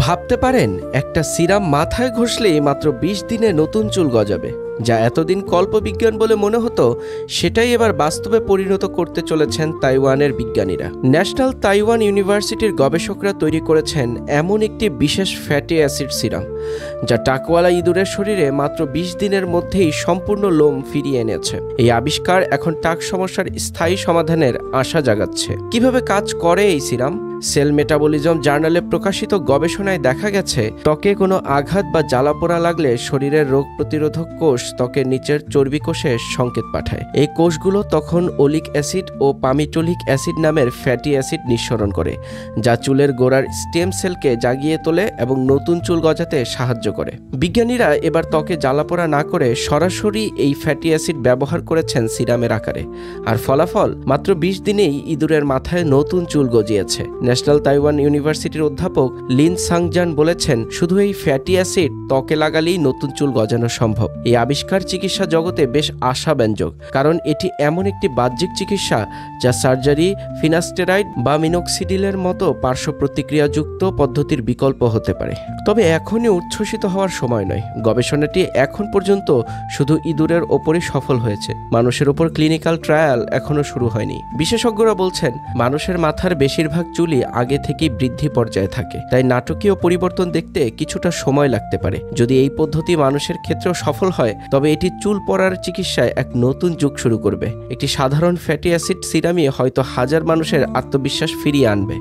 ভাবতে পারেন একটা সিরাম মাথায় ঘষলেই মাত্র ২০ দিনে নতুন চুল গজাবে। যা এতদিন কল্পবিজ্ঞান বলে মনে হতো, সেটাই এবার বাস্তবে পরিণত করতে চলেছেন তাইওয়ানের বিজ্ঞানীরা। ন্যাশনাল তাইওয়ান ইউনিভার্সিটির গবেষকরা তৈরি করেছেন এমন একটি বিশেষ ফ্যাটি অ্যাসিড সিরাম, যা টাকওয়ালা ইঁদুরের শরীরে মাত্র ২০ দিনের মধ্যেই সম্পূর্ণ লোম ফিরিয়ে এনেছে। এই আবিষ্কার এখন টাক সমস্যার স্থায়ী সমাধানের আশা জাগাচ্ছে। কিভাবে কাজ করে এই সিরাম? সেল মেটাবলিজম জার্নালে প্রকাশিত গবেষণায় দেখা গেছে, ত্বকে কোনো আঘাত বা জ্বালাপোড়া লাগলে শরীরের রোগ প্রতিরোধক কোষ ত্বকের নিচের চর্বি কোষে সংকেত পাঠায়। এই কোষগুলো তখন ওলিক অ্যাসিড ও পামিটোলিক অ্যাসিড নামের ফ্যাটি অ্যাসিড নিঃসরণ করে, যা চুলের গোড়ার স্টেম সেলকে জাগিয়ে তোলে এবং নতুন চুল গজাতে সাহায্য করে। বিজ্ঞানীরা এবার ত্বকে জ্বালাপোড়া না করে সরাসরি এই ফ্যাটি অ্যাসিড ব্যবহার করেছেন সিরামের আকারে, আর ফলাফল মাত্র ২০ দিনেই ইঁদুরের মাথায় নতুন চুল গজিয়েছে। ন্যাশনাল তাইওয়ান ইউনিভার্সিটির অধ্যাপক লিন সাংজান বলেছেন, শুধু এই ফ্যাটি অ্যাসিড ত্বকে লাগালেই নতুন চুল গজানো সম্ভব। এই আবিষ্কার চিকিৎসা জগতে বেশ আশাব্যঞ্জক, কারণ এটি এমন একটি বাহ্যিক চিকিৎসা যা সার্জারি, ফিনাস্টেরাইড বা মিনোক্সিডিলের মতো পার্শ্ব প্রতিক্রিয়াযুক্ত পদ্ধতির বিকল্প হতে পারে। তবে এখনই উচ্ছ্বসিত হওয়ার সময় নয়। গবেষণাটি এখন পর্যন্ত শুধু ইঁদুরের ওপরই সফল হয়েছে। মানুষের ওপর ক্লিনিক্যাল ট্রায়াল এখনো শুরু হয়নি। বিশেষজ্ঞরা বলছেন, মানুষের মাথার বেশিরভাগ চুলই আগে থেকেই বৃদ্ধি পর্যায়ে থাকে, তাই নাটকীয় পরিবর্তন দেখতে কিছুটা সময় লাগতে পারে। যদি এই পদ্ধতি মানুষের ক্ষেত্রেও সফল হয়, তবে এটি চুল পড়ার চিকিৎসায় এক নতুন যুগ শুরু করবে। একটি সাধারণ ফ্যাটি অ্যাসিড সিরামই হয়তো হাজার মানুষের আত্মবিশ্বাস ফিরিয়ে আনবে।